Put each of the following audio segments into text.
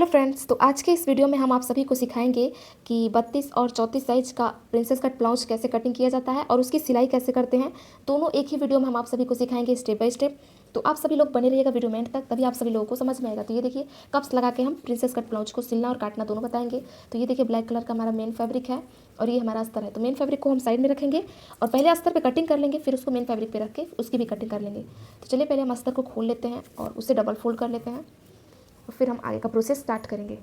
Hello friends, तो आज के इस वीडियो में हम आप सभी को सिखाएंगे कि 32 और 34 साइज का प्रिंसेस कट ब्लाउज कैसे कटिंग किया जाता है और उसकी सिलाई कैसे करते हैं। दोनों एक ही वीडियो में हम आप सभी को सिखाएंगे स्टेप बाय स्टेप। तो आप सभी लोग बने रहिएगा वीडियो में एंड तक, तभी आप सभी लोगों को समझ में आएगा। तो ये देखिए कप्स लगा के हम प्रिंसेस कट ब्लाउज को सिलना और काटना दोनों बताएंगे। तो ये देखिए ब्लैक कलर का हमारा मेन फैब्रिक है और ये हमारा अस्तर है। तो मेन फैब्रिक को हम साइड में रखेंगे और पहले अस्तर पे कटिंग कर लेंगे, फिर उसको मेन फैब्रिक पे रख के उसकी भी कटिंग कर लेंगे। तो चलिए पहले हम अस्तर को खोल लेते हैं और उसे डबल फोल्ड कर लेते हैं और फिर हम आगे का प्रोसेस स्टार्ट करेंगे।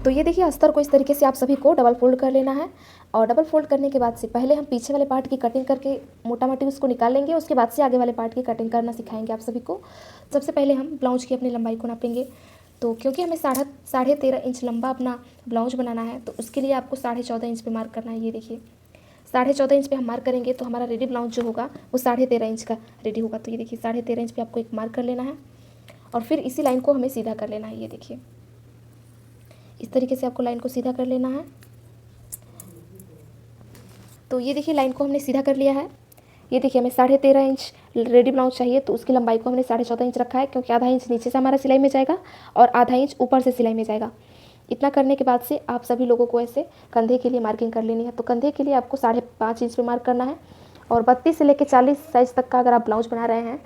तो ये देखिए अस्तर को इस तरीके से आप सभी को डबल फोल्ड कर लेना है और डबल फोल्ड करने के बाद से पहले हम पीछे वाले पार्ट की कटिंग करके मोटा मोटी उसको निकाल लेंगे। उसके बाद से आगे वाले पार्ट की कटिंग करना सिखाएंगे आप सभी को। सबसे पहले हम ब्लाउज की अपनी लंबाई को नापेंगे। तो क्योंकि हमें 13.5 इंच लंबा अपना ब्लाउज बनाना है, तो उसके लिए आपको 14.5 इंच पे मार्क करना है। ये देखिए 14.5 इंच पे हम मार्क करेंगे तो हमारा रेडी ब्लाउज जो होगा वो 13.5 इंच का रेडी होगा। तो ये देखिए 13.5 इंच पे आपको एक मार्क कर लेना है और फिर इसी लाइन को हमें सीधा कर लेना है। ये देखिए इस तरीके से आपको लाइन को सीधा कर लेना है। तो ये देखिए लाइन को हमने सीधा कर लिया है। ये देखिए हमें 13.5 इंच रेडी ब्लाउज चाहिए, तो उसकी लंबाई को हमने 14.5 इंच रखा है, क्योंकि आधा इंच नीचे से हमारा सिलाई में जाएगा और आधा इंच ऊपर से सिलाई में जाएगा। इतना करने के बाद से आप सभी लोगों को ऐसे कंधे के लिए मार्किंग कर लेनी है। तो कंधे के लिए आपको 5.5 इंच पे मार्क करना है और 32 से लेकर 40 साइज तक का अगर आप ब्लाउज बना रहे हैं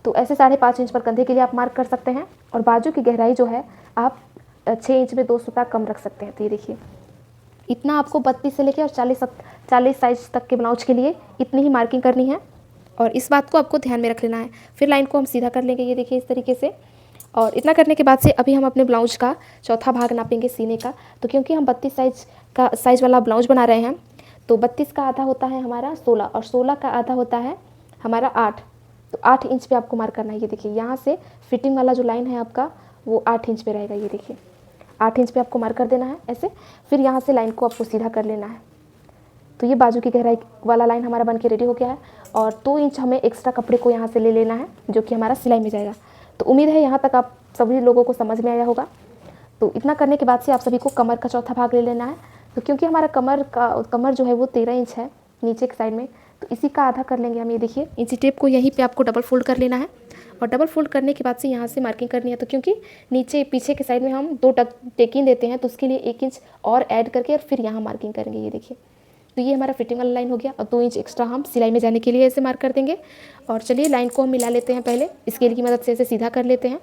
तो ऐसे 5.5 इंच पर कंधे के लिए आप मार्क कर सकते हैं। और बाजू की गहराई जो है आप 6 इंच में 2 सूता कम रख सकते हैं। तो ये देखिए इतना आपको 32 से लेकर और 40 साइज तक के ब्लाउज के लिए इतनी ही मार्किंग करनी है और इस बात को आपको ध्यान में रख लेना है। फिर लाइन को हम सीधा कर लेंगे, ये देखिए इस तरीके से। और इतना करने के बाद से अभी हम अपने ब्लाउज का चौथा भाग नापेंगे सीने का। तो क्योंकि हम 32 साइज वाला ब्लाउज बना रहे हैं, तो 32 का आधा होता है हमारा 16 और 16 का आधा होता है हमारा 8। तो 8 इंच पे आपको मार्क करना है। ये देखिए यहाँ से फिटिंग वाला जो लाइन है आपका वो 8 इंच पे रहेगा। ये देखिए 8 इंच पे आपको मार्क कर देना है ऐसे। फिर यहाँ से लाइन को आपको सीधा कर लेना है। तो ये बाजू की गहराई वाला लाइन हमारा बन के रेडी हो गया है और 2 इंच हमें एक्स्ट्रा कपड़े को यहाँ से ले लेना है, जो कि हमारा सिलाई में जाएगा। तो उम्मीद है यहाँ तक आप सभी लोगों को समझ में आया होगा। तो इतना करने के बाद से आप सभी को कमर का चौथा भाग ले लेना है। तो क्योंकि हमारा कमर जो है वो 13 इंच है नीचे की साइड में, तो इसी का आधा कर लेंगे हम। ये देखिए इंची टेप को यहीं पे आपको डबल फोल्ड कर लेना है और डबल फोल्ड करने के बाद से यहाँ से मार्किंग करनी है। तो क्योंकि नीचे पीछे के साइड में हम 2 टेकिंग देते हैं, तो उसके लिए 1 इंच और ऐड करके और फिर यहाँ मार्किंग करेंगे। ये देखिए तो ये हमारा फिटिंग वाला लाइन हो गया और 2 इंच एक्स्ट्रा हम सिलाई में जाने के लिए ऐसे मार्क कर देंगे। और चलिए लाइन को हम मिला लेते हैं, पहले स्केल की मदद से ऐसे सीधा कर लेते हैं।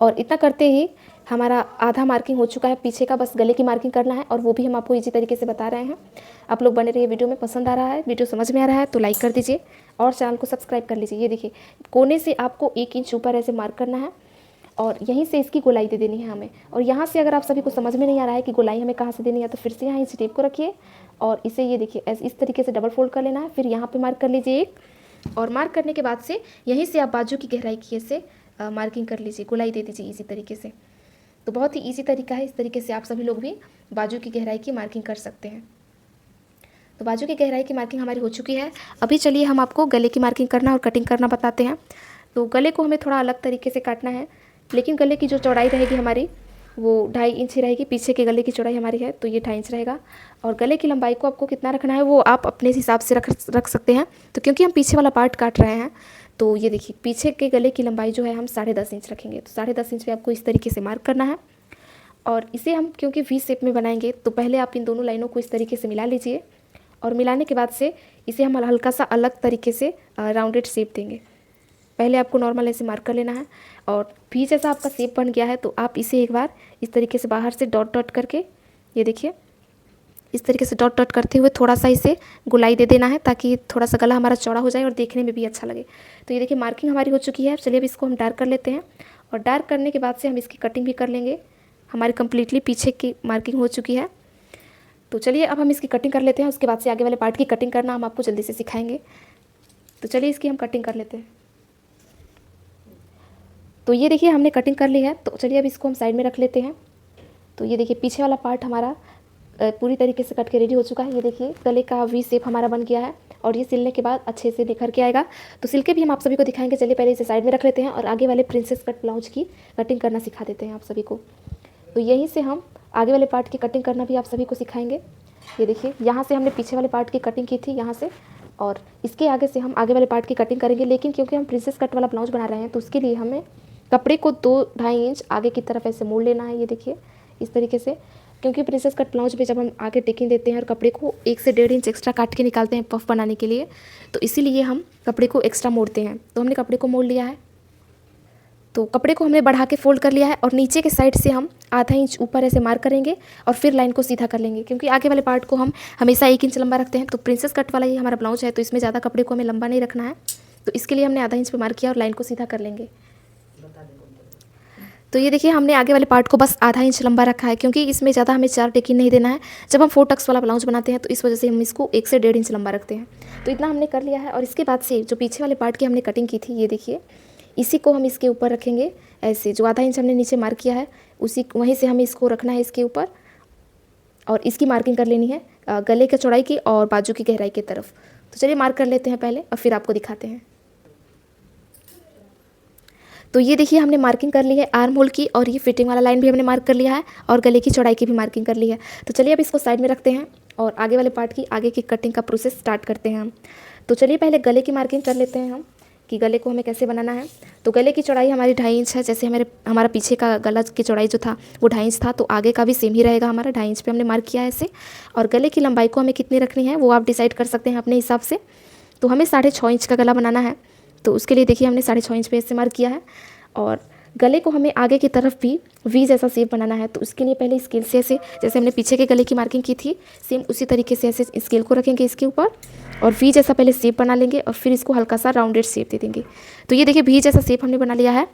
और इतना करते ही हमारा आधा मार्किंग हो चुका है पीछे का, बस गले की मार्किंग करना है और वो भी हम आपको इजी तरीके से बता रहे हैं। आप लोग बने रहिए वीडियो में। पसंद आ रहा है, वीडियो समझ में आ रहा है तो लाइक कर दीजिए और चैनल को सब्सक्राइब कर लीजिए। ये देखिए कोने से आपको 1 इंच ऊपर ऐसे मार्क करना है और यहीं से इसकी गोलाई दे देनी है हमें। और यहाँ से अगर आप सभी को समझ में नहीं आ रहा है कि गोलाई हमें कहाँ से देनी है, तो फिर से यहाँ इंच टेप को रखिए और इसे ये देखिए ऐसे इस तरीके से डबल फोल्ड कर लेना है। फिर यहाँ पे मार्क कर लीजिए 1 और मार्क करने के बाद से यहीं से आप बाजू की गहराई की ऐसे मार्किंग कर लीजिए, गोलाई दे दीजिए इसी तरीके से। तो बहुत ही ईजी तरीका है, इस तरीके से आप सभी लोग भी बाजू की गहराई की मार्किंग कर सकते हैं। तो बाजू की गहराई की मार्किंग हमारी हो चुकी है। अभी चलिए हम आपको गले की मार्किंग करना और कटिंग करना बताते हैं। तो गले को हमें थोड़ा अलग तरीके से काटना है, लेकिन गले की जो चौड़ाई रहेगी हमारी वो 2.5 इंच ही रहेगी। पीछे के गले की चौड़ाई हमारी है तो ये 2.5 इंच रहेगा। और गले की लंबाई को आपको कितना रखना है वो आप अपने हिसाब से रख सकते हैं। तो क्योंकि हम पीछे वाला पार्ट काट रहे हैं, तो ये देखिए पीछे के गले की लंबाई जो है हम 10.5 इंच रखेंगे। तो 10.5 इंच पे आपको इस तरीके से मार्क करना है और इसे हम क्योंकि वी शेप में बनाएंगे, तो पहले आप इन दोनों लाइनों को इस तरीके से मिला लीजिए और मिलाने के बाद से इसे हम हल्का सा अलग तरीके से राउंडेड शेप देंगे। पहले आपको नॉर्मल ऐसे मार्क कर लेना है और भी जैसा आपका शेप बन गया है तो आप इसे एक बार इस तरीके से बाहर से डॉट डॉट करके, ये देखिए इस तरीके से डॉट डॉट करते हुए थोड़ा सा इसे गोलाई दे देना है, ताकि थोड़ा सा गला हमारा चौड़ा हो जाए और देखने में भी अच्छा लगे। तो ये देखिए मार्किंग हमारी हो चुकी है। चलिए अब इसको हम डार्क कर लेते हैं और डार्क करने के बाद से हम इसकी कटिंग भी कर लेंगे। हमारी कंप्लीटली पीछे की मार्किंग हो चुकी है। तो चलिए अब हम इसकी कटिंग कर लेते हैं, उसके बाद से आगे वाले पार्ट की कटिंग करना हम आपको जल्दी से सिखाएंगे। तो चलिए इसकी हम कटिंग कर लेते हैं। तो ये देखिए हमने कटिंग कर ली है। तो चलिए अब इसको हम साइड में रख लेते हैं। तो ये देखिए पीछे वाला पार्ट हमारा पूरी तरीके से कट के रेडी हो चुका है। ये देखिए गले का वी शेप हमारा बन गया है और ये सिलने के बाद अच्छे से निखर के आएगा। तो सिल के भी हम आप सभी को दिखाएंगे। चलिए पहले इसे साइड में रख लेते हैं और आगे वाले प्रिंसेस कट ब्लाउज की कटिंग करना सिखा देते हैं आप सभी को। तो यहीं से हम आगे वाले पार्ट की कटिंग करना भी आप सभी को सिखाएंगे। ये देखिए यहाँ से हमने पीछे वाले पार्ट की कटिंग की थी यहाँ से, और इसके आगे से हम आगे वाले पार्ट की कटिंग करेंगे। लेकिन क्योंकि हम प्रिंसेस कट वाला ब्लाउज बना रहे हैं तो उसके लिए हमें कपड़े को 2-2.5 इंच आगे की तरफ ऐसे मोड़ लेना है, ये देखिए इस तरीके से, क्योंकि प्रिंसेस कट ब्लाउज पे जब हम आगे टेकिंग देते हैं और कपड़े को 1 से 1.5 इंच एक्स्ट्रा काट के निकालते हैं पफ बनाने के लिए, तो इसीलिए हम कपड़े को एक्स्ट्रा मोड़ते हैं। तो हमने कपड़े को मोड़ लिया है, तो कपड़े को हमने बढ़ा के फोल्ड कर लिया है और नीचे के साइड से हम आधा इंच ऊपर ऐसे मार्क करेंगे और फिर लाइन को सीधा कर लेंगे, क्योंकि आगे वाले पार्ट को हम हमेशा 1 इंच लंबा रखते हैं। तो प्रिंसेस कट वाला ये हमारा ब्लाउज है, तो इसमें ज़्यादा कपड़े को हमें लंबा नहीं रखना है, तो इसके लिए हमने आधा इंच पे मार्क किया और लाइन को सीधा कर लेंगे। तो ये देखिए हमने आगे वाले पार्ट को बस आधा इंच लंबा रखा है, क्योंकि इसमें ज़्यादा हमें 4 टेकिंग नहीं देना है। जब हम 4 टक्स वाला ब्लाउज बनाते हैं तो इस वजह से हम इसको 1 से 1.5 इंच लंबा रखते हैं। तो इतना हमने कर लिया है और इसके बाद से जो पीछे वाले पार्ट की हमने कटिंग की थी, ये देखिए इसी को हम इसके ऊपर रखेंगे ऐसे। जो आधा इंच हमने नीचे मार्क किया है उसी वहीं से हमें इसको रखना है इसके ऊपर, और इसकी मार्किंग कर लेनी है गले की चौड़ाई की और बाजू की गहराई की तरफ। तो चलिए मार्क कर लेते हैं पहले और फिर आपको दिखाते हैं। तो ये देखिए हमने मार्किंग कर ली है आर्म होल की, और ये फिटिंग वाला लाइन भी हमने मार्क कर लिया है और गले की चौड़ाई की भी मार्किंग कर ली है। तो चलिए अब इसको साइड में रखते हैं और आगे वाले पार्ट की आगे की कटिंग का प्रोसेस स्टार्ट करते हैं हम। तो चलिए पहले गले की मार्किंग कर लेते हैं हम कि गले को हमें कैसे बनाना है। तो गले की चौड़ाई हमारी 2.5 इंच है। जैसे हमारा पीछे का गला की चौड़ाई जो था वो 2.5 इंच था, तो आगे का भी सेम ही रहेगा हमारा, 2.5 इंच पे हमने मार्क किया है ऐसे। और गले की लंबाई को हमें कितनी रखनी है वो आप डिसाइड कर सकते हैं अपने हिसाब से। तो हमें 6.5 इंच का गला बनाना है, तो उसके लिए देखिए हमने 6.5 इंच पे ऐसे मार्क किया है। और गले को हमें आगे की तरफ भी वी जैसा शेप बनाना है, तो उसके लिए पहले स्केल से ऐसे, जैसे हमने पीछे के गले की मार्किंग की थी सेम उसी तरीके से ऐसे स्केल को रखेंगे इसके ऊपर और वी जैसा पहले शेप बना लेंगे और फिर इसको हल्का सा राउंडेड शेप दे देंगे। तो ये देखिए वी जैसा शेप हमने बना लिया है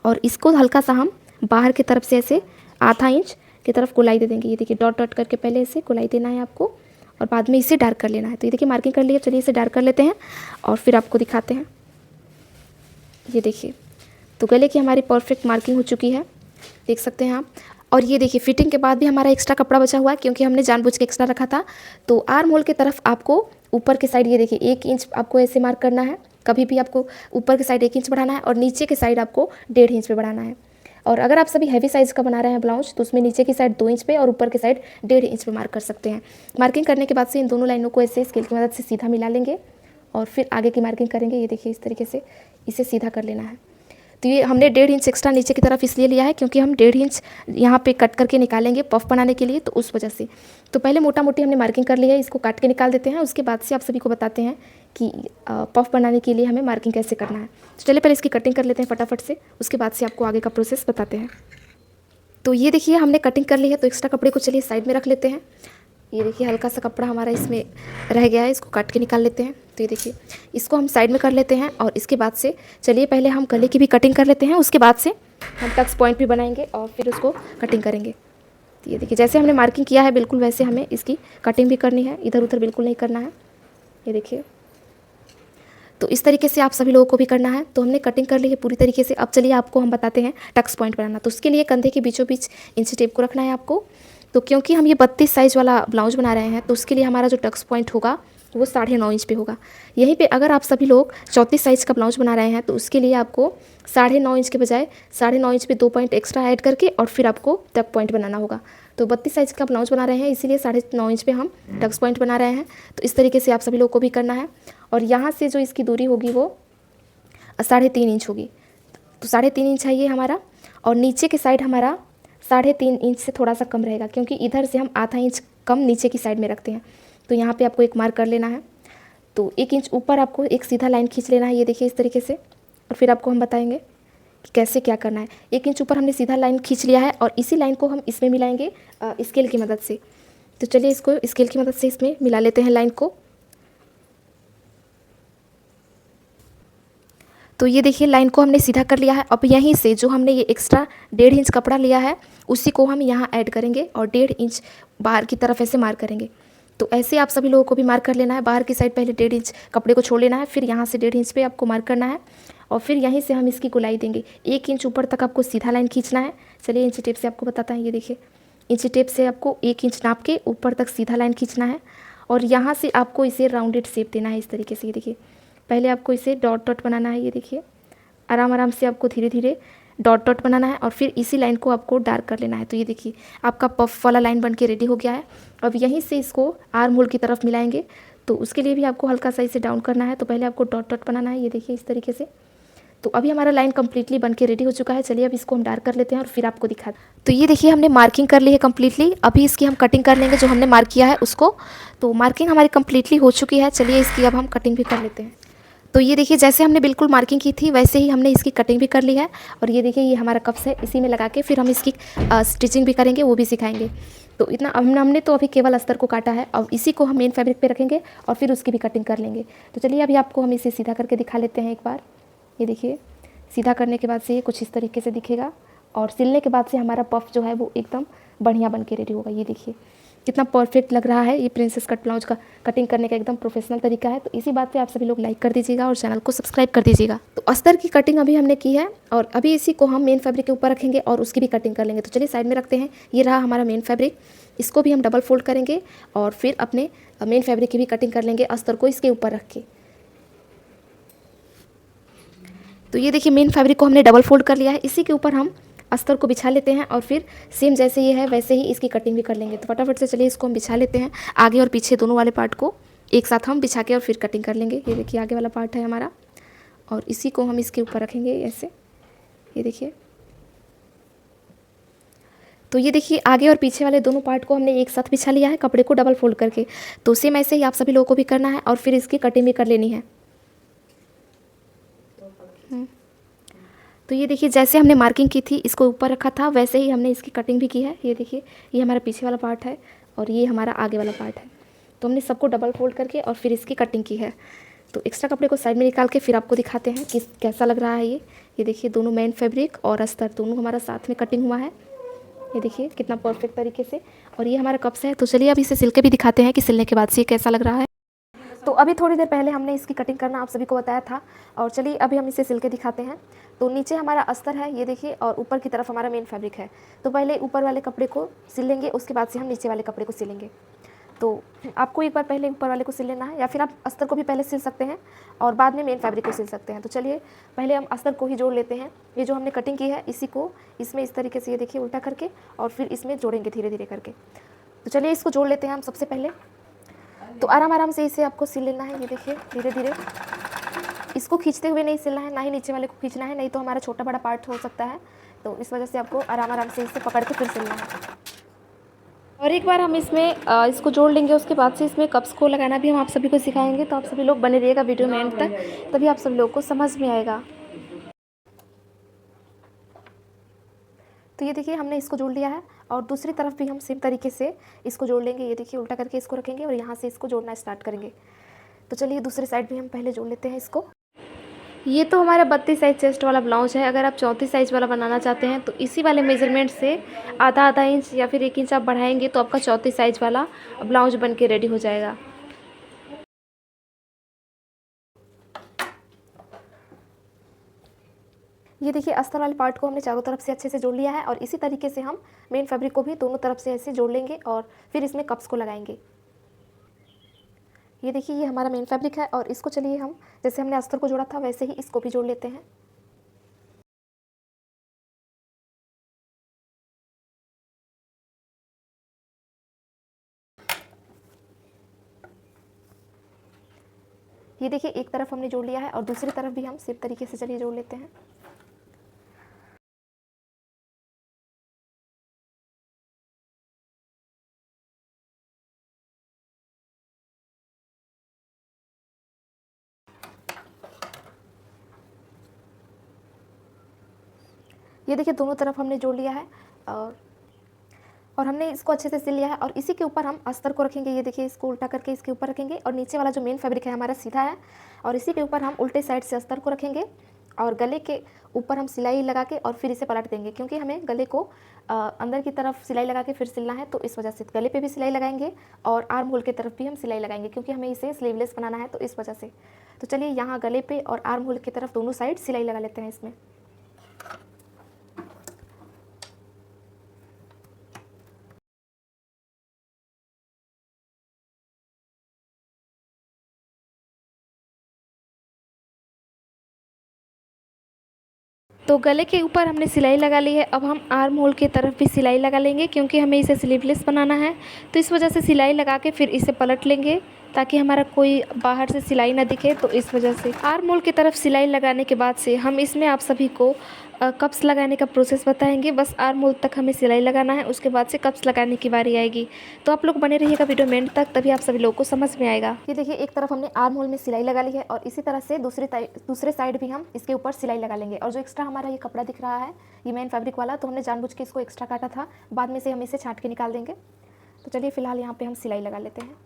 और इसको हल्का सा हम बाहर की तरफ से ऐसे आधा इंच की तरफ गोलाई दे देंगे। ये देखिए डॉट डॉट करके पहले ऐसे गोलाई देना है आपको और बाद में इसे डार्क कर लेना है। तो ये देखिए मार्किंग कर लिया, चलिए इसे डार्क कर लेते हैं और फिर आपको दिखाते हैं। ये देखिए तो गले की हमारी परफेक्ट मार्किंग हो चुकी है, देख सकते हैं आप। और ये देखिए फिटिंग के बाद भी हमारा एक्स्ट्रा कपड़ा बचा हुआ है, क्योंकि हमने जानबूझ के एक्स्ट्रा रखा था। तो आर्म होल की तरफ आपको ऊपर के साइड ये देखिए 1 इंच आपको ऐसे मार्क करना है। कभी भी आपको ऊपर के साइड 1 इंच बढ़ाना है और नीचे के साइड आपको 1.5 इंच पे बढ़ाना है। और अगर आप सभी हैवी साइज़ का बना रहे हैं ब्लाउज तो उसमें नीचे की साइड 2 इंच पे और ऊपर के साइड 1.5 इंच पे मार्क कर सकते हैं। मार्किंग करने के बाद से इन दोनों लाइनों को ऐसे स्केल की मदद से सीधा मिला लेंगे और फिर आगे की मार्किंग करेंगे। ये देखिए इस तरीके से इसे सीधा कर लेना है। तो ये हमने 1.5 इंच एक्स्ट्रा नीचे की तरफ इसलिए लिया है क्योंकि हम 1.5 इंच यहाँ पे कट करके निकालेंगे पफ बनाने के लिए, तो उस वजह से। तो पहले मोटा मोटी हमने मार्किंग कर ली है, इसको काट के निकाल देते हैं। उसके बाद से आप सभी को बताते हैं कि पफ बनाने के लिए हमें मार्किंग कैसे करना है। तो चलिए पहले इसकी कटिंग कर लेते हैं फटाफट से, उसके बाद से आपको आगे का प्रोसेस बताते हैं। तो ये देखिए हमने कटिंग कर ली है, तो एक्स्ट्रा कपड़े को चलिए साइड में रख लेते हैं। ये देखिए हल्का सा कपड़ा हमारा इसमें रह गया है, इसको काट के निकाल लेते हैं। तो ये देखिए इसको हम साइड में कर लेते हैं और इसके बाद से चलिए पहले हम गले की भी कटिंग कर लेते हैं, उसके बाद से हम टक्स पॉइंट भी बनाएंगे और फिर उसको कटिंग करेंगे। तो ये देखिए जैसे हमने मार्किंग किया है बिल्कुल वैसे हमें इसकी कटिंग भी करनी है, इधर उधर बिल्कुल नहीं करना है। ये देखिए तो इस तरीके से आप सभी लोगों को भी करना है। तो हमने कटिंग कर ली है पूरी तरीके से। अब चलिए आपको हम बताते हैं टक्स पॉइंट बनाना। तो उसके लिए कंधे के बीचों बीच इंची टेप को रखना है आपको। तो क्योंकि हम ये 32 साइज़ वाला ब्लाउज बना रहे हैं तो उसके लिए हमारा जो टक्स पॉइंट होगा वो 9.5 इंच पे होगा। यहीं पे अगर आप सभी लोग 34 साइज़ का ब्लाउज बना रहे हैं तो उसके लिए आपको 9.5 इंच के बजाय 9.5 इंच पे 2 पॉइंट एक्स्ट्रा ऐड करके और फिर आपको टक पॉइंट बनाना होगा। तो 32 साइज़ का ब्लाउज बना रहे हैं इसीलिए 9.5 इंच पे हम टक्स पॉइंट बना रहे हैं। तो इस तरीके से आप सभी लोग को भी करना है। और यहाँ से जो इसकी दूरी होगी वो 3.5 इंच होगी। तो 3.5 इंच है ये हमारा, और नीचे के साइड हमारा 3.5 इंच से थोड़ा सा कम रहेगा, क्योंकि इधर से हम आधा इंच कम नीचे की साइड में रखते हैं। तो यहाँ पे आपको एक मार्क कर लेना है। तो 1 इंच ऊपर आपको एक सीधा लाइन खींच लेना है, ये देखिए इस तरीके से। और फिर आपको हम बताएंगे कि कैसे क्या करना है। 1 इंच ऊपर हमने सीधा लाइन खींच लिया है और इसी लाइन को हम इसमें मिलाएंगे स्केल की मदद से। तो चलिए इसको स्केल की मदद से इसमें मिला लेते हैं लाइन को। तो ये देखिए लाइन को हमने सीधा कर लिया है। अब यहीं से जो हमने ये एक्स्ट्रा 1.5 इंच कपड़ा लिया है उसी को हम यहाँ ऐड करेंगे और 1.5 इंच बाहर की तरफ ऐसे मार्क करेंगे। तो ऐसे आप सभी लोगों को भी मार्क कर लेना है। बाहर की साइड पहले 1.5 इंच कपड़े को छोड़ लेना है, फिर यहाँ से 1.5 इंच पे आपको मार्क करना है और फिर यहीं से हम इसकी गोलाई देंगे। 1 इंच ऊपर तक आपको सीधा लाइन खींचना है। चलिए इंची टेप से आपको बताता है। ये देखिए इंची टेप से आपको 1 इंच नाप के ऊपर तक सीधा लाइन खींचना है और यहाँ से आपको इसे राउंडेड शेप देना है इस तरीके से। ये देखिए पहले आपको इसे डॉट डॉट बनाना है। ये देखिए आराम आराम से आपको धीरे धीरे डॉट डॉट बनाना है और फिर इसी लाइन को आपको डार्क कर लेना है। तो ये देखिए आपका पफ वाला लाइन बन के रेडी हो गया है। अब यहीं से इसको आर्म होल की तरफ मिलाएंगे, तो उसके लिए भी आपको हल्का सा इसे डाउन करना है। तो पहले आपको डॉट डॉट बनाना है, ये देखिए इस तरीके से। तो अभी हमारा लाइन कम्प्लीटली बन के रेडी हो चुका है। चलिए अब इसको हम डार्क कर लेते हैं और फिर आपको दिखा। तो ये देखिए हमने मार्किंग कर ली है कम्प्लीटली। अभी इसकी हम कटिंग कर लेंगे जो हमने मार्क किया है उसको। तो मार्किंग हमारी कम्प्लीटली हो चुकी है। चलिए इसकी अब हम कटिंग भी कर लेते हैं। तो ये देखिए जैसे हमने बिल्कुल मार्किंग की थी वैसे ही हमने इसकी कटिंग भी कर ली है। और ये देखिए ये हमारा कप्स है, इसी में लगा के फिर हम इसकी स्टिचिंग भी करेंगे, वो भी सिखाएंगे। तो इतना हमने तो अभी केवल अस्तर को काटा है। अब इसी को हम मेन फैब्रिक पे रखेंगे और फिर उसकी भी कटिंग कर लेंगे। तो चलिए अभी आपको हम इसे सीधा करके दिखा लेते हैं एक बार। ये देखिए सीधा करने के बाद से ये कुछ इस तरीके से दिखेगा और सिलने के बाद से हमारा पफ जो है वो एकदम बढ़िया बन के रेडी होगा। ये देखिए कितना परफेक्ट लग रहा है। ये प्रिंसेस कट ब्लाउज का कटिंग करने का एकदम प्रोफेशनल तरीका है। तो इसी बात पे आप सभी लोग लाइक कर दीजिएगा और चैनल को सब्सक्राइब कर दीजिएगा। तो अस्तर की कटिंग अभी हमने की है और अभी इसी को हम मेन फैब्रिक के ऊपर रखेंगे और उसकी भी कटिंग कर लेंगे। तो चलिए साइड में रखते हैं। ये रहा हमारा मेन फैब्रिक, इसको भी हम डबल फोल्ड करेंगे और फिर अपने मेन फैब्रिक की भी कटिंग कर लेंगे अस्तर को इसके ऊपर रख के। तो ये देखिए मेन फैब्रिक को हमने डबल फोल्ड कर लिया है। इसी के ऊपर हम अस्तर को बिछा लेते हैं और फिर सेम जैसे ये है वैसे ही इसकी कटिंग भी कर लेंगे। तो फटाफट से चलिए इसको हम बिछा लेते हैं। आगे और पीछे दोनों वाले पार्ट को एक साथ हम बिछा के और फिर कटिंग कर लेंगे। ये देखिए आगे वाला पार्ट है हमारा और इसी को हम इसके ऊपर रखेंगे ऐसे। ये देखिए, तो ये देखिए आगे और पीछे वाले दोनों पार्ट को हमने एक साथ बिछा लिया है कपड़े को डबल फोल्ड करके। तो सेम ऐसे ही आप सभी लोगों को भी करना है और फिर इसकी कटिंग भी कर लेनी है। तो ये देखिए जैसे हमने मार्किंग की थी इसको ऊपर रखा था वैसे ही हमने इसकी कटिंग भी की है। ये देखिए ये हमारा पीछे वाला पार्ट है और ये हमारा आगे वाला पार्ट है। तो हमने सबको डबल फोल्ड करके और फिर इसकी कटिंग की है। तो एक्स्ट्रा कपड़े को साइड में निकाल के फिर आपको दिखाते हैं कि कैसा लग रहा है ये देखिए दोनों मेन फैब्रिक और अस्तर दोनों हमारा साथ में कटिंग हुआ है। ये देखिए कितना परफेक्ट तरीके से। और ये हमारा कप्स है। तो चलिए अब इसे सिल के भी दिखाते हैं कि सिलने के बाद से ये कैसा लग रहा है। तो अभी थोड़ी देर पहले हमने इसकी कटिंग करना आप सभी को बताया था और चलिए अभी हम इसे सिल के दिखाते हैं। तो नीचे हमारा अस्तर है ये देखिए और ऊपर की तरफ हमारा मेन फैब्रिक है। तो पहले ऊपर वाले कपड़े को सिल लेंगे, उसके बाद से हम नीचे वाले कपड़े को सिलेंगे। तो आपको एक बार पहले ऊपर वाले को सिल लेना है या फिर आप अस्तर को भी पहले सिल सकते हैं और बाद में मेन फैब्रिक को सिल सकते हैं। तो चलिए पहले हम अस्तर को ही जोड़ लेते हैं। ये जो हमने कटिंग की है इसी को इसमें इस तरीके से ये देखिए उल्टा करके और फिर इसमें जोड़ेंगे धीरे धीरे करके। तो चलिए इसको जोड़ लेते हैं हम सबसे पहले। तो आराम आराम से इसे आपको सिल लेना है। ये देखिए धीरे धीरे, इसको खींचते हुए नहीं सिलना है, ना ही नीचे वाले को खींचना है, नहीं तो हमारा छोटा बड़ा पार्ट हो सकता है। तो इस वजह से आपको आराम आराम से इसे पकड़ के फिर सिलना है। और एक बार हम इसमें इसको जोड़ लेंगे, उसके बाद से इसमें कप्स को लगाना भी हम आप सभी को सिखाएंगे। तो आप सभी लोग बने रहिएगा वीडियो में एंड तक, तभी आप सभी लोगों को समझ में आएगा। तो ये देखिए हमने इसको जोड़ लिया है और दूसरी तरफ भी हम सेम तरीके से इसको जोड़ लेंगे। ये देखिए उल्टा करके इसको रखेंगे और यहाँ से इसको जोड़ना स्टार्ट करेंगे। तो चलिए दूसरी साइड भी हम पहले जोड़ लेते हैं इसको। ये तो हमारा 32 साइज चेस्ट वाला ब्लाउज है। अगर आप 34 साइज वाला बनाना चाहते हैं तो इसी वाले मेजरमेंट से आधा आधा इंच या फिर 1 इंच आप बढ़ाएंगे तो आपका 34 साइज वाला ब्लाउज बन के रेडी हो जाएगा। ये देखिए अस्तर वाले पार्ट को हमने चारों तरफ से अच्छे से जोड़ लिया है और इसी तरीके से हम मेन फैब्रिक को भी दोनों तरफ से ऐसे जोड़ लेंगे और फिर इसमें कप्स को लगाएंगे। ये देखिए ये हमारा मेन फैब्रिक है और इसको चलिए हम जैसे हमने अस्तर को जोड़ा था वैसे ही इसको भी जोड़ लेते हैं। ये देखिए एक तरफ हमने जोड़ लिया है और दूसरी तरफ भी हम सेम तरीके से चलिए जोड़ लेते हैं। ये देखिए दोनों तरफ हमने जोड़ लिया है और हमने इसको अच्छे से सिल लिया है और इसी के ऊपर हम अस्तर को रखेंगे। ये देखिए इसको उल्टा करके इसके ऊपर रखेंगे और नीचे वाला जो मेन फैब्रिक है हमारा सीधा है और इसी के ऊपर हम उल्टे साइड से अस्तर को रखेंगे और गले के ऊपर हम सिलाई लगा के और फिर इसे पलट देंगे, क्योंकि हमें गले को अंदर की तरफ सिलाई लगा के फिर सिलना है। तो इस वजह से गले पे भी सिलाई लगाएंगे और आर्म होल की तरफ भी हम सिलाई लगाएंगे, क्योंकि हमें इसे स्लीवलेस बनाना है। तो इस वजह से तो चलिए यहाँ गले पे और आर्म होल की तरफ दोनों साइड सिलाई लगा लेते हैं इसमें। तो गले के ऊपर हमने सिलाई लगा ली है। अब हम आर्म होल की तरफ भी सिलाई लगा लेंगे, क्योंकि हमें इसे स्लीवलेस बनाना है। तो इस वजह से सिलाई लगा के फिर इसे पलट लेंगे ताकि हमारा कोई बाहर से सिलाई ना दिखे। तो इस वजह से आर्म होल की तरफ सिलाई लगाने के बाद से हम इसमें आप सभी को कप्स लगाने का प्रोसेस बताएंगे। बस आर्म होल तक हमें सिलाई लगाना है, उसके बाद से कप्स लगाने की बारी आएगी। तो आप लोग बने रहिएगा वीडियो में एंड तक, तभी आप सभी लोगों को समझ में आएगा। ये देखिए एक तरफ हमने आर्म होल में सिलाई लगा ली है और इसी तरह से दूसरे साइड भी हम इसके ऊपर सिलाई लगा लेंगे। और जो एक्स्ट्रा हमारा ये कपड़ा दिख रहा है, ये मेन फैब्रिक वाला, तो हमने जानबूझ के इसको एक्स्ट्रा काटा था, बाद में से हम इसे छाँट के निकाल देंगे। तो चलिए फिलहाल यहाँ पे हम सिलाई लगा लेते हैं।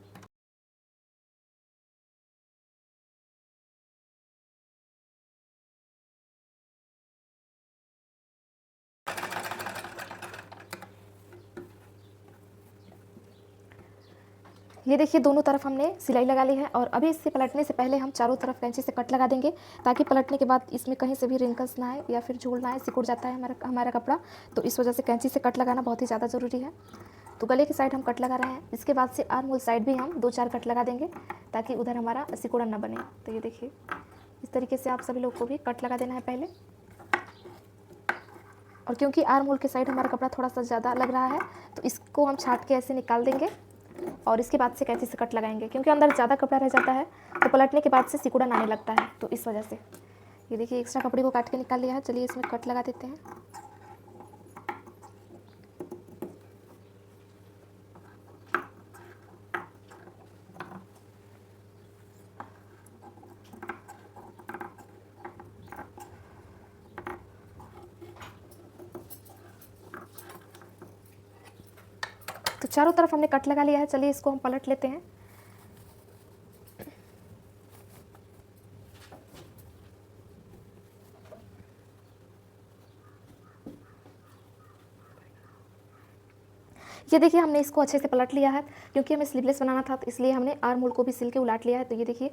ये देखिए दोनों तरफ हमने सिलाई लगा ली है और अभी इससे पलटने से पहले हम चारों तरफ कैंची से कट लगा देंगे, ताकि पलटने के बाद इसमें कहीं से भी रिंकल्स ना आए या फिर झूल ना आए, सिकुड़ जाता है हमारा कपड़ा। तो इस वजह से कैंची से कट लगाना बहुत ही ज़्यादा ज़रूरी है। तो गले की साइड हम कट लगा रहे हैं, इसके बाद से आर्म होल साइड भी हम 2-4 कट लगा देंगे, ताकि उधर हमारा सिकुड़न ना बने। तो ये देखिए इस तरीके से आप सभी लोग को भी कट लगा देना है पहले। और क्योंकि आर्म होल के साइड हमारा कपड़ा थोड़ा सा ज़्यादा लग रहा है, तो इसको हम छाँट के ऐसे निकाल देंगे और इसके बाद से कैंची से कट लगाएंगे, क्योंकि अंदर ज़्यादा कपड़ा रह जाता है तो पलटने के बाद से सिकुड़न आने लगता है। तो इस वजह से ये देखिए एक्स्ट्रा कपड़े को काट के निकाल लिया है। चलिए इसमें कट लगा देते हैं। तो चारों तरफ हमने कट लगा लिया है। चलिए इसको हम पलट लेते हैं। ये देखिए हमने इसको अच्छे से पलट लिया है, क्योंकि हमें स्लीवलेस बनाना था, तो इसलिए हमने आर्म होल को भी सिल के उलाट लिया है। तो ये देखिए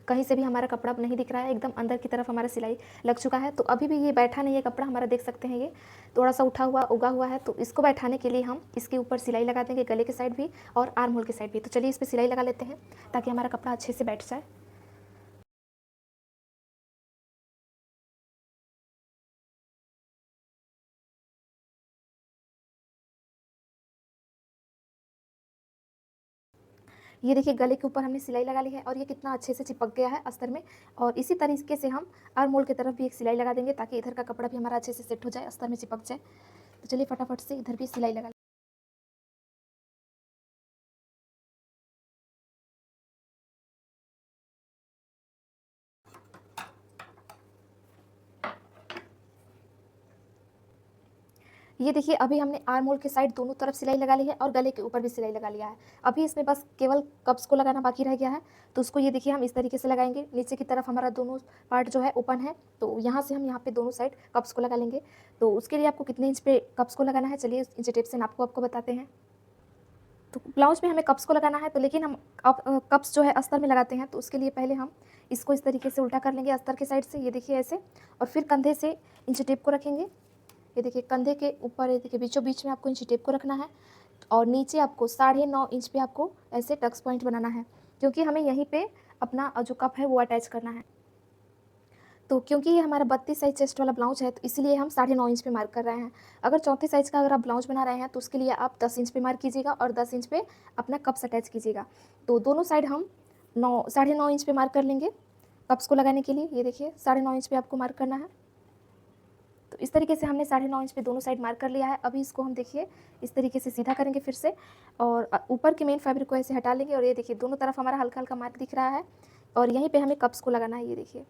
कहीं से भी हमारा कपड़ा नहीं दिख रहा है, एकदम अंदर की तरफ हमारा सिलाई लग चुका है। तो अभी भी ये बैठा नहीं है कपड़ा हमारा, देख सकते हैं ये थोड़ा सा उठा हुआ उगा हुआ है। तो इसको बैठाने के लिए हम इसके ऊपर सिलाई लगा देंगे, गले के साइड भी और आर्म होल के साइड भी। तो चलिए इस पर सिलाई लगा लेते हैं, ताकि हमारा कपड़ा अच्छे से बैठ जाए। ये देखिए गले के ऊपर हमने सिलाई लगा ली है और ये कितना अच्छे से चिपक गया है अस्तर में। और इसी तरीके से हम आर्म होल की तरफ भी एक सिलाई लगा देंगे, ताकि इधर का कपड़ा भी हमारा अच्छे से सेट हो जाए, अस्तर में चिपक जाए। तो चलिए फटाफट से इधर भी सिलाई लगा। ये देखिए अभी हमने आर्म होल के साइड दोनों तरफ सिलाई लगा ली है और गले के ऊपर भी सिलाई लगा लिया है। अभी इसमें बस केवल कप्स को लगाना बाकी रह गया है। तो उसको ये देखिए हम इस तरीके से लगाएंगे। नीचे की तरफ हमारा दोनों पार्ट जो है ओपन है, तो यहाँ से हम यहाँ पे दोनों साइड कप्स को लगा लेंगे। तो उसके लिए आपको कितने इंच पे कप्स को लगाना है, चलिए इंच टेप से आपको बताते हैं। तो ब्लाउज में हमें कप्स को लगाना है, तो लेकिन हम कप्स जो है अस्तर में लगाते हैं, तो उसके लिए पहले हम इसको इस तरीके से उल्टा कर लेंगे अस्तर के साइड से, ये देखिए ऐसे। और फिर कंधे से इंच टेप को रखेंगे। ये देखिए कंधे के ऊपर ये देखिए बीचों बीच में आपको इंची टेप को रखना है और नीचे आपको 9.5 इंच पे आपको ऐसे टक्स पॉइंट बनाना है, क्योंकि हमें यहीं पे अपना जो कप है वो अटैच करना है। तो क्योंकि ये हमारा 32 साइज चेस्ट वाला ब्लाउज है, तो इसलिए हम 9.5 इंच पे मार्क कर रहे हैं। अगर 34 साइज का अगर आप ब्लाउज बना रहे हैं, तो उसके लिए आप 10 इंच पे मार्क कीजिएगा और 10 इंच पे अपना कप्स अटैच कीजिएगा। तो दोनों साइड हम 9.5 इंच पे मार्क कर लेंगे कप्स को लगाने के लिए। ये देखिए 9.5 इंच पे आपको मार्क करना है। तो इस तरीके से हमने 9.5 इंच पे दोनों साइड मार्क कर लिया है। अभी इसको हम देखिए इस तरीके से सीधा करेंगे फिर से, और ऊपर के मेन फैब्रिक को ऐसे हटा लेंगे। और ये देखिए दोनों तरफ हमारा हल्का हल्का मार्क दिख रहा है और यहीं पे हमें कप्स को लगाना है। ये देखिए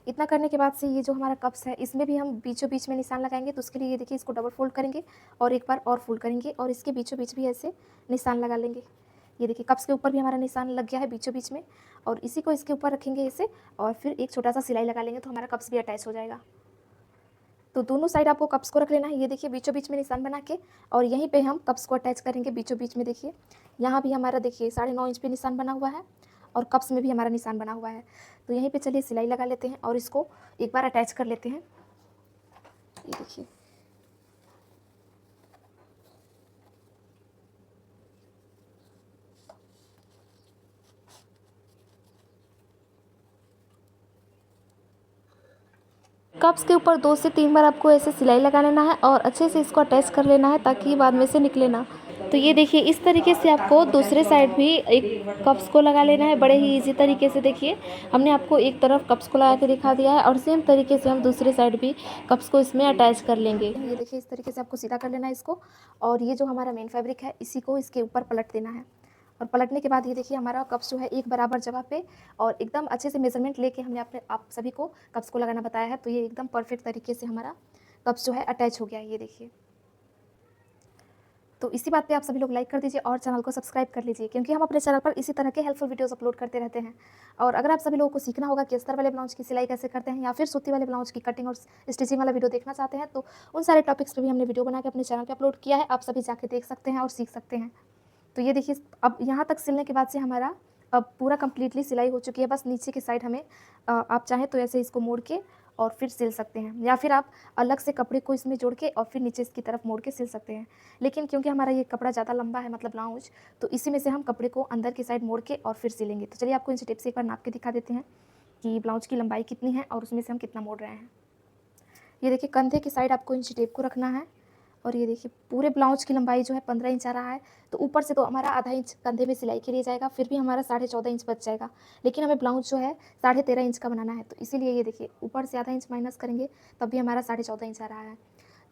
इतना करने के बाद से ये जो हमारा कप्स है, इसमें भी हम बीचों बीच में निशान लगाएंगे। तो उसके लिए ये देखिए इसको डबल फोल्ड करेंगे और एक बार और फोल्ड करेंगे और इसके बीचों बीच भी ऐसे निशान लगा लेंगे। ये देखिए कप्स के ऊपर भी हमारा निशान लग गया है बीचों बीच में, और इसी को इसके ऊपर रखेंगे ऐसे, और फिर एक छोटा सा सिलाई लगा लेंगे, तो हमारा कप्स भी अटैच हो जाएगा। तो दोनों साइड आपको कप्स को रख लेना है। ये देखिए बीचों बीच में निशान बना के, और यहीं पे हम कप्स को अटैच करेंगे बीचों बीच में। देखिए यहाँ भी हमारा देखिए 9.5 इंच पे निशान बना हुआ है और कप्स में भी हमारा निशान बना हुआ है। तो यहीं पे चलिए सिलाई लगा लेते हैं और इसको एक बार अटैच कर लेते हैं। ये देखिए कप्स के ऊपर 2 से 3 बार आपको ऐसे सिलाई लगा लेना है और अच्छे से इसको अटैच कर लेना है, ताकि बाद में से निकले ना। तो ये देखिए इस तरीके से आपको दूसरे साइड भी एक कप्स को लगा लेना है, बड़े ही इजी तरीके से। देखिए हमने आपको एक तरफ कप्स को लगा के दिखा दिया है और सेम तरीके से हम दूसरे साइड भी कप्स को इसमें अटैच कर लेंगे। ये देखिए इस तरीके से आपको सीधा कर लेना है इसको, और ये जो हमारा मेन फैब्रिक है इसी को इसके ऊपर पलट देना है। और पलटने के बाद ये देखिए हमारा कप्स जो है एक बराबर जगह पे और एकदम अच्छे से मेजरमेंट लेके हमने आप सभी को कप्स को लगाना बताया है। तो ये एकदम परफेक्ट तरीके से हमारा कप्स जो है अटैच हो गया है, ये देखिए। तो इसी बात पे आप सभी लोग लाइक कर दीजिए और चैनल को सब्सक्राइब कर लीजिए, क्योंकि हम अपने चैनल पर इसी तरह के हेल्पफुल वीडियोस अपलोड करते रहते हैं। और अगर आप सभी लोगों को सीखना होगा कि अस्तर वाले ब्लाउज की सिलाई कैसे करते हैं या फिर सूती वाले ब्लाउज की कटिंग और स्टिचिंग वाला वीडियो देखना चाहते हैं, तो उन सारे टॉपिक्स पर भी हमने वीडियो बना के अपने चैनल पर अपलोड किया है। आप सभी जाके देख सकते हैं और सीख सकते हैं। तो ये देखिए अब यहाँ तक सिलने के बाद से हमारा अब पूरा कंप्लीटली सिलाई हो चुकी है। बस नीचे की साइड हमें आप चाहें तो ऐसे इसको मोड़ के और फिर सिल सकते हैं, या फिर आप अलग से कपड़े को इसमें जोड़ के और फिर नीचे इसकी तरफ मोड़ के सिल सकते हैं। लेकिन क्योंकि हमारा ये कपड़ा ज़्यादा लंबा है, मतलब ब्लाउज, तो इसी में से हम कपड़े को अंदर की साइड मोड़ के और फिर सिलेंगे। तो चलिए आपको इन टिप से एक बार नाप के दिखा देते हैं कि ब्लाउज की लंबाई कितनी है और उसमें से हम कितना मोड़ रहे हैं। ये देखिए कंधे की साइड आपको इंच टेप को रखना है, और ये देखिए पूरे ब्लाउज की लंबाई जो है 15 इंच आ रहा है। तो ऊपर से तो हमारा आधा इंच कंधे में सिलाई के लिए जाएगा, फिर भी हमारा 14.5 इंच बच जाएगा। लेकिन हमें ब्लाउज जो है 13.5 इंच का बनाना है, तो इसीलिए ये देखिए ऊपर से आधा इंच माइनस करेंगे तब भी हमारा 14.5 इंच आ रहा है।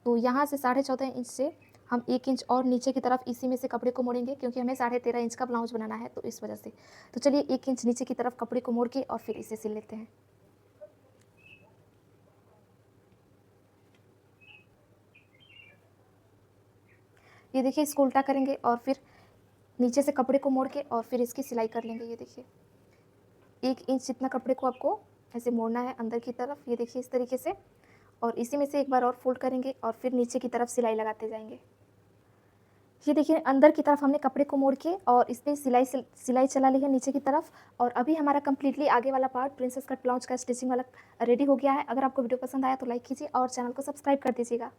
तो यहाँ से 14.5 इंच से हम 1 इंच और नीचे की तरफ इसी में से कपड़े को मोड़ेंगे, क्योंकि हमें 13.5 इंच का ब्लाउज बनाना है, तो इस वजह से। तो चलिए 1 इंच नीचे की तरफ कपड़े को मोड़ के और फिर इसे सिल लेते हैं। ये देखिए इसको उल्टा करेंगे और फिर नीचे से कपड़े को मोड़ के और फिर इसकी सिलाई कर लेंगे। ये देखिए 1 इंच जितना कपड़े को आपको ऐसे मोड़ना है अंदर की तरफ, ये देखिए इस तरीके से। और इसी में से एक बार और फोल्ड करेंगे और फिर नीचे की तरफ सिलाई लगाते जाएंगे। ये देखिए अंदर की तरफ हमने कपड़े को मोड़ के और इस पर सिलाई चला ली है नीचे की तरफ। और अभी हमारा कंप्लीटली आगे वाला पार्ट प्रिंसेस कट ब्लाउज का स्टिचिंग वाला रेडी हो गया है। अगर आपको वीडियो पसंद आया तो लाइक कीजिए और चैनल को सब्सक्राइब कर दीजिएगा।